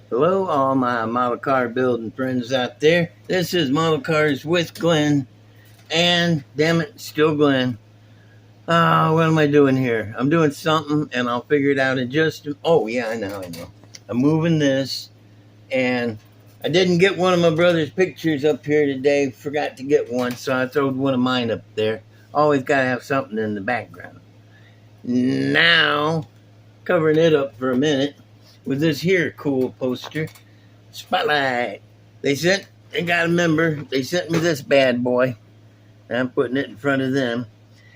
Hello, all my model car building friends out there. This is Model Cars with Glen, and damn it, still Glen. What am I doing here? I'm doing something, and I'll figure it out in just. Oh yeah, I know. I'm moving this, and I didn't get one of my brother's pictures up here today. Forgot to get one, so I threw one of mine up there. Always gotta have something in the background. Now, covering it up for a minute with this here cool poster. Spotlight. They got a member. They sent me this bad boy. And I'm putting it in front of them.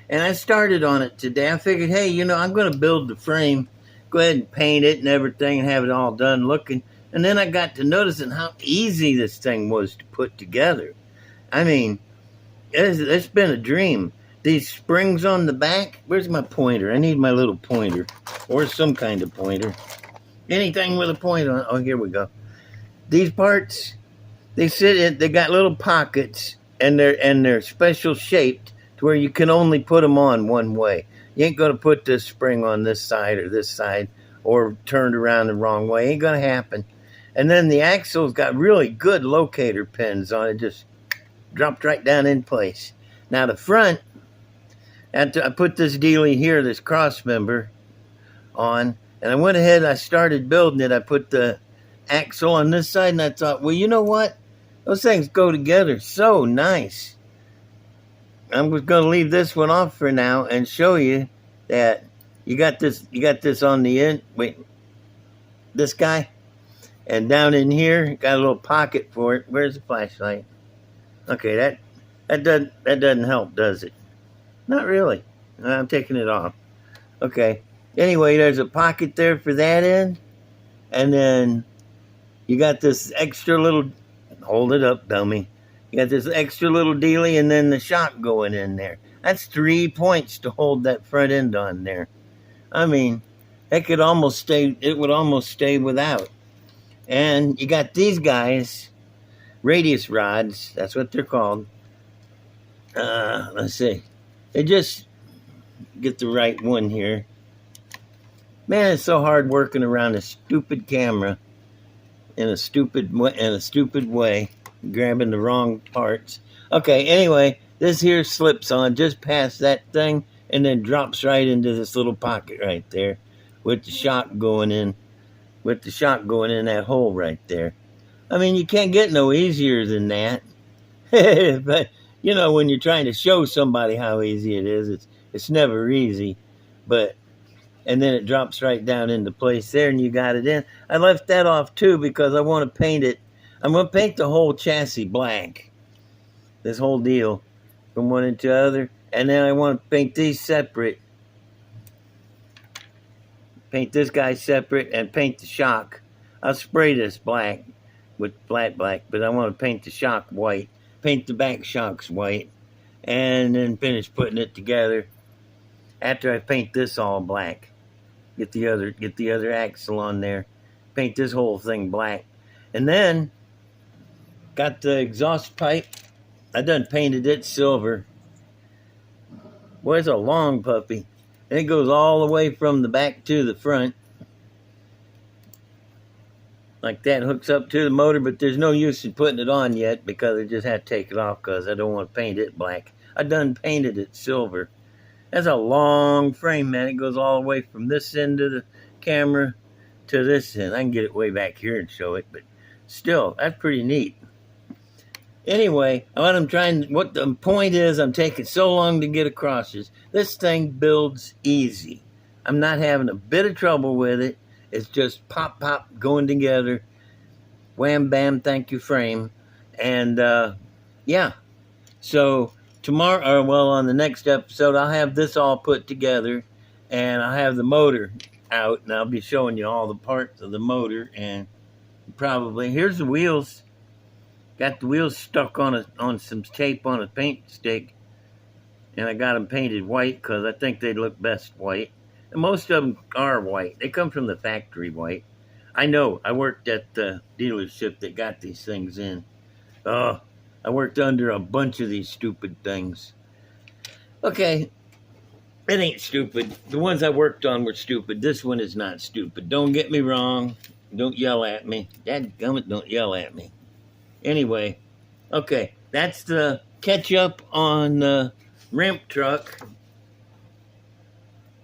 And I started on it today. I figured, hey, I'm going to build the frame, go ahead and paint it and everything and have it all done looking. And then I got to noticing how easy this thing was to put together. I mean, it's been a dream. These springs on the back. Where's my pointer? I need my little pointer or some kind of pointer. Anything with a point on it. Oh, here we go. These parts, they got little pockets, and they're special shaped to where you can only put them on one way. You ain't gonna put this spring on this side or turned around the wrong way. Ain't gonna happen. And then the axle's got really good locator pins on it, just dropped right down in place. Now the front, after I put this dealie here, this cross member on, and I went ahead, I started building it. I put the axle on this side, and I thought, well, you know what? Those things go together so nice. I'm just going to leave this one off for now and show you that you got this on the end. Wait, this guy, and down in here, got a little pocket for it. Where's the flashlight? Okay, that doesn't help, does it? Not really. I'm taking it off. Okay. Anyway, there's a pocket there for that end, and then you got this extra little, hold it up, dummy. You got this extra little dealie, and then the shock going in there. That's 3 points to hold that front end on there. I mean, it would almost stay without. And you got these guys, radius rods, that's what they're called. Let's see. They just get the right one here. Man, it's so hard working around a stupid camera in a stupid way, grabbing the wrong parts. Okay, anyway, this here slips on just past that thing and then drops right into this little pocket right there with the shock going in that hole right there. I mean, you can't get no easier than that. But, when you're trying to show somebody how easy it is, it's never easy. And then it drops right down into place there, and you got it in. I left that off, too, because I want to paint it. I'm going to paint the whole chassis black, this whole deal, from one into the other. And then I want to paint these separate. Paint this guy separate and paint the shock. I'll spray this black with flat black, but I want to paint the shock white. Paint the back shocks white, and then finish putting it together after I paint this all black. Get the other axle on there. Paint this whole thing black. And then got the exhaust pipe. I done painted it silver. Boy, it's a long puppy. And it goes all the way from the back to the front. Like that, hooks up to the motor, but there's no use in putting it on yet because I just had to take it off because I don't want to paint it black. I done painted it silver. That's a long frame, man. It goes all the way from this end of the camera to this end. I can get it way back here and show it, but still, that's pretty neat. Anyway, what the point is, I'm taking so long to get across is this thing builds easy. I'm not having a bit of trouble with it. It's just pop, pop, going together. Wham, bam, thank you, frame. And, yeah. So tomorrow, on the next episode, I'll have this all put together, and I'll have the motor out, and I'll be showing you all the parts of the motor, and probably, here's the wheels. Got the wheels stuck on some tape on a paint stick, and I got them painted white because I think they'd look best white. And most of them are white. They come from the factory white. I know. I worked at the dealership that got these things in. Oh, I worked under a bunch of these stupid things. Okay, it ain't stupid. The ones I worked on were stupid. This one is not stupid. Don't get me wrong. Don't yell at me. Dadgummit, don't yell at me. Anyway, okay, that's the catch up on the ramp truck.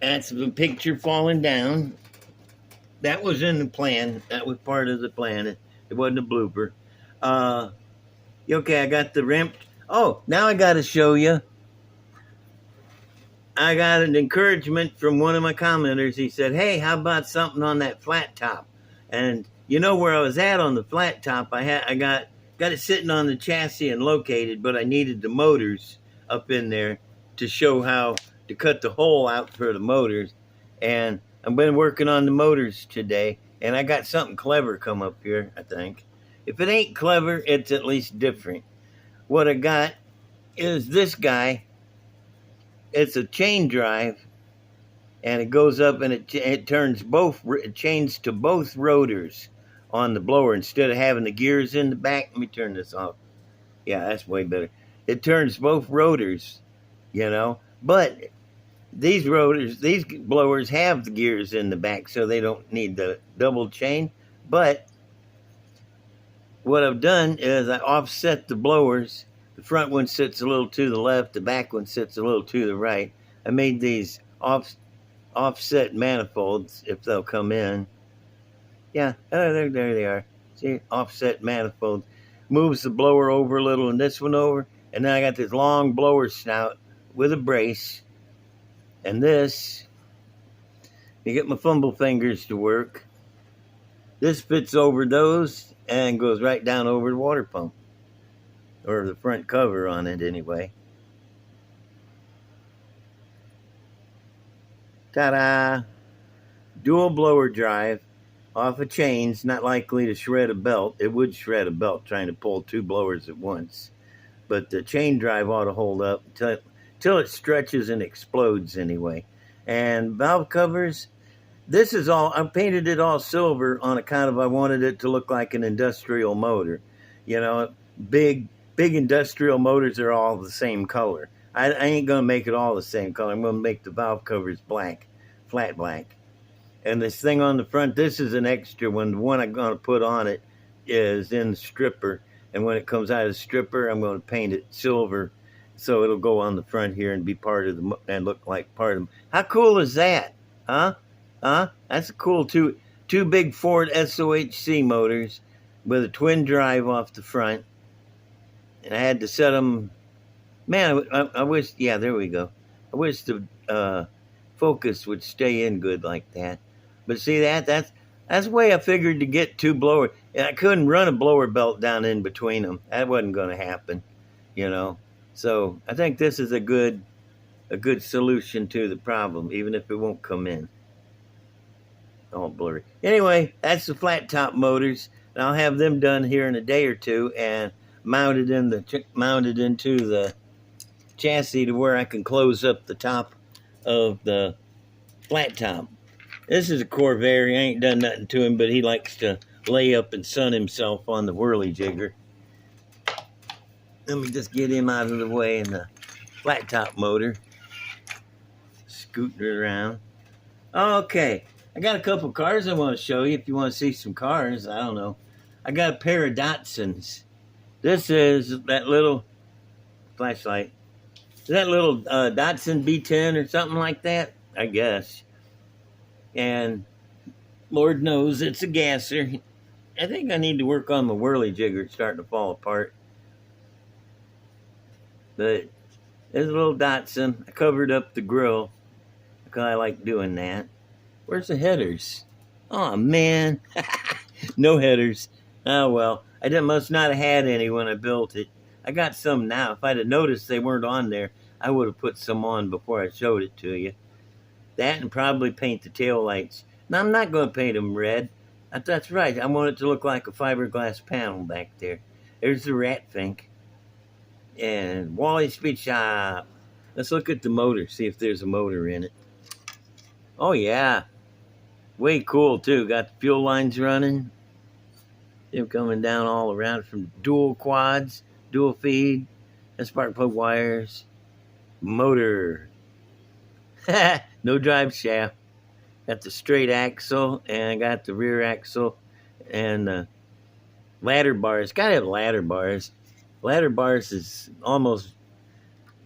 That's the picture falling down. That was in the plan. That was part of the plan. It wasn't a blooper. Okay, I got the ramp. Oh, now I got to show you. I got an encouragement from one of my commenters. He said, "Hey, how about something on that flat top?" And you know where I was at on the flat top. I got it sitting on the chassis and located, but I needed the motors up in there to show how to cut the hole out for the motors. And I've been working on the motors today, and I got something clever come up here, I think. If it ain't clever, it's at least different. What I got is this guy. It's a chain drive, and it goes up and it turns it chains to both rotors on the blower instead of having the gears in the back. Let me turn this off. Yeah, that's way better. It turns both rotors, but these blowers have the gears in the back, so they don't need the double chain. But what I've done is I offset the blowers. The front one sits a little to the left. The back one sits a little to the right. I made these offset manifolds, if they'll come in. Yeah, there they are. See, offset manifolds. Moves the blower over a little and this one over. And then I got this long blower snout with a brace. And this, you get my fumble fingers to work. This fits over those and goes right down over the water pump. Or the front cover on it anyway. Ta-da! Dual blower drive off of chains, not likely to shred a belt. It would shred a belt trying to pull two blowers at once. But the chain drive ought to hold up till it stretches and explodes anyway. And valve covers, this is all, I painted it all silver on account of I wanted it to look like an industrial motor. Big industrial motors are all the same color. I ain't going to make it all the same color. I'm going to make the valve covers black, flat black. And this thing on the front, this is an extra one. The one I'm going to put on it is in the stripper. And when it comes out of the stripper, I'm going to paint it silver so it'll go on the front here and be part of and look like part of them. How cool is that? Huh? That's cool. Two big Ford SOHC motors with a twin drive off the front. And I had to set them. Man, I wish. Yeah, there we go. I wish the focus would stay in good like that. But see that's the way I figured to get two blowers. I couldn't run a blower belt down in between them. That wasn't going to happen, So I think this is a good solution to the problem, even if it won't come in. All blurry. Anyway, that's the flat top motors, and I'll have them done here in a day or two and mounted into the chassis to where I can close up the top of the flat top. This is a Corvair. I ain't done nothing to him, but he likes to lay up and sun himself on the whirly jigger. Let me just get him out of the way in the flat top motor. Scooting it around. Okay, I got a couple cars I want to show you if you want to see some cars. I don't know. I got a pair of Datsuns. This is that little flashlight. That little Datsun B10 or something like that, I guess. And Lord knows it's a gasser. I think I need to work on my whirly jigger. It's starting to fall apart. But there's a little Datsun. I covered up the grill because I like doing that. Where's the headers? Oh, man. No headers. Oh, well. I must not have had any when I built it. I got some now. If I'd have noticed they weren't on there, I would have put some on before I showed it to you. That and probably paint the tail lights. Now, I'm not going to paint them red. That's right. I want it to look like a fiberglass panel back there. There's the rat fink. And Wally Speed Shop. Let's look at the motor, see if there's a motor in it. Oh, yeah. Way cool, too. Got the fuel lines running. Them coming down all around from dual quads, dual feed, and spark plug wires. Motor. No drive shaft. Got the straight axle and got the rear axle And ladder bars. Gotta have ladder bars. Ladder bars is almost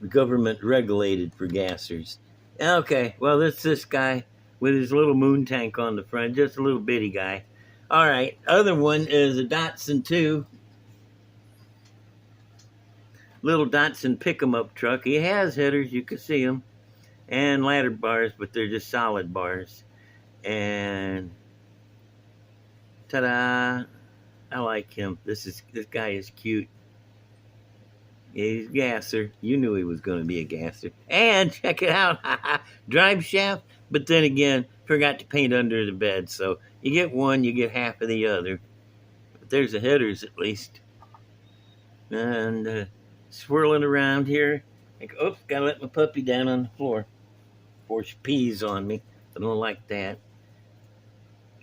government regulated for gassers. Okay, well, this guy with his little moon tank on the front, just a little bitty guy. All right, other one is a Datsun 2. Little Datsun pick-em-up truck. He has headers, you can see them, and ladder bars, but they're just solid bars. And ta-da! I like him. This guy is cute. Yeah, he's a gasser. You knew he was going to be a gasser. And check it out, drive shaft. But then again, forgot to paint under the bed. So you get one, you get half of the other. But there's the headers at least. And swirling around here. Oops, gotta let my puppy down on the floor before she pees on me. I don't like that.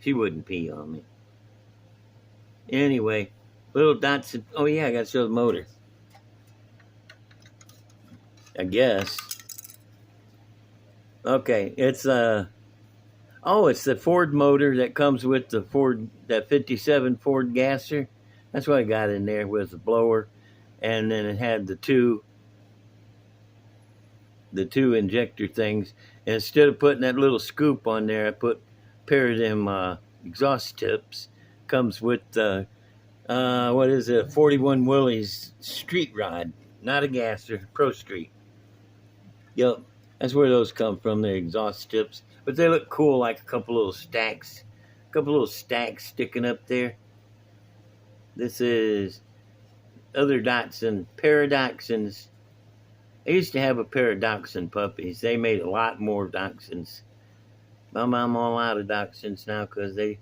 She wouldn't pee on me. Anyway, little Datsun. Oh yeah, I gotta show the motor. I guess. Okay, it's the Ford motor that comes with the that 57 Ford gasser. That's what I got in there with the blower, and then it had the two injector things. And instead of putting that little scoop on there, I put a pair of them exhaust tips. Comes with what is it? 41 Willys street rod, not a gasser, Pro Street. Yep, that's where those come from. They're exhaust tips, but they look cool, like a couple little stacks sticking up there. This is other Datsun, Dachshunds. I used to have a pair of Dachshund puppies. They made a lot more Dachshunds. I'm all out of Dachshunds now because they...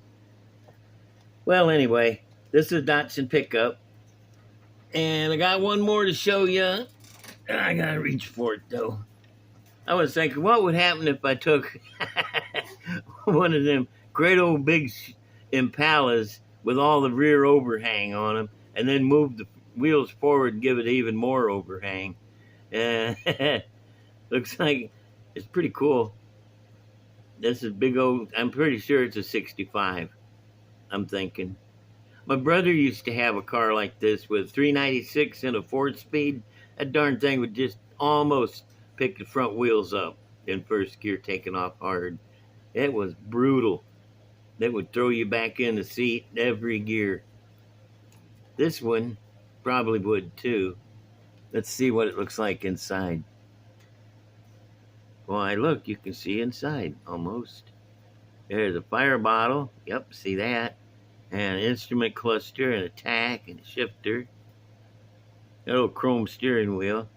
Well, anyway, this is a Datsun pickup. And I got one more to show you. I gotta reach for it, though. I was thinking, what would happen if I took one of them great old big impalas with all the rear overhang on them and then move the wheels forward and give it even more overhang. Looks like it's pretty cool. This is big old, I'm pretty sure it's a 65, I'm thinking. My brother used to have a car like this with 396 and a 4-speed. That darn thing would just almost pick the front wheels up in first gear, taking off hard. It was brutal. That would throw you back in the seat every gear. This one probably would too. Let's see what it looks like inside. Why, look, you can see inside almost. There's a fire bottle. Yep, see that. And an instrument cluster and a tack and a shifter. A little chrome steering wheel.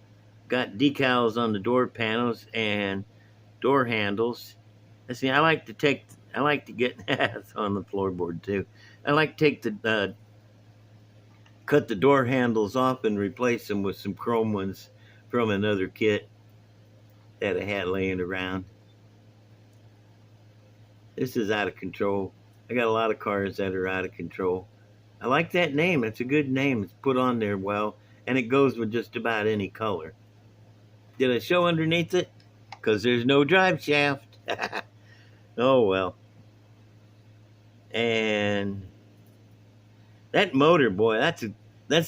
Got decals on the door panels and door handles. See, I like to get it's on the floorboard too. I like to take cut the door handles off and replace them with some chrome ones from another kit that I had laying around. This is out of control. I got a lot of cars that are out of control. I like that name. It's a good name. It's put on there well, and it goes with just about any color. Did I show underneath it? Because there's no drive shaft. Oh, well. And that motor, boy, that's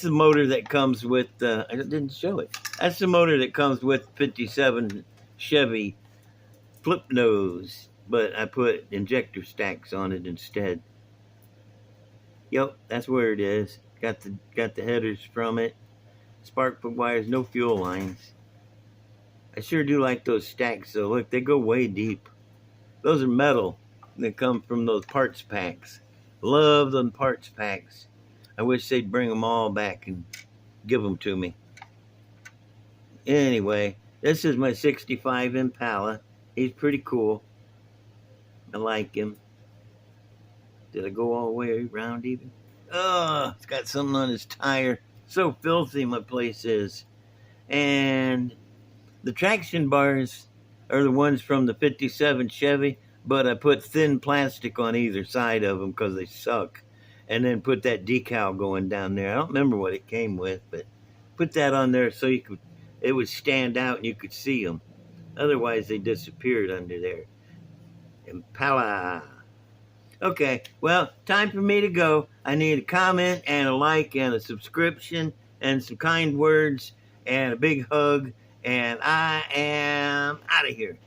the motor that comes with, I didn't show it. That's the motor that comes with 57 Chevy flip nose, but I put injector stacks on it instead. Yep, that's where it is. Got the headers from it. Spark plug wires, no fuel lines. I sure do like those stacks though. Look, they go way deep. Those are metal. They come from those parts packs. Love them parts packs. I wish they'd bring them all back and give them to me. Anyway, this is my 65 Impala. He's pretty cool. I like him. Did I go all the way around even? Oh, it's got something on his tire. So filthy my place is. And the traction bars are the ones from the 57 Chevy, but I put thin plastic on either side of them because they suck. And then put that decal going down there. I don't remember what it came with, but put that on there so it would stand out and you could see them. Otherwise, they disappeared under there. Impala. Okay, well, time for me to go. I need a comment and a like and a subscription and some kind words and a big hug. And I am out of here.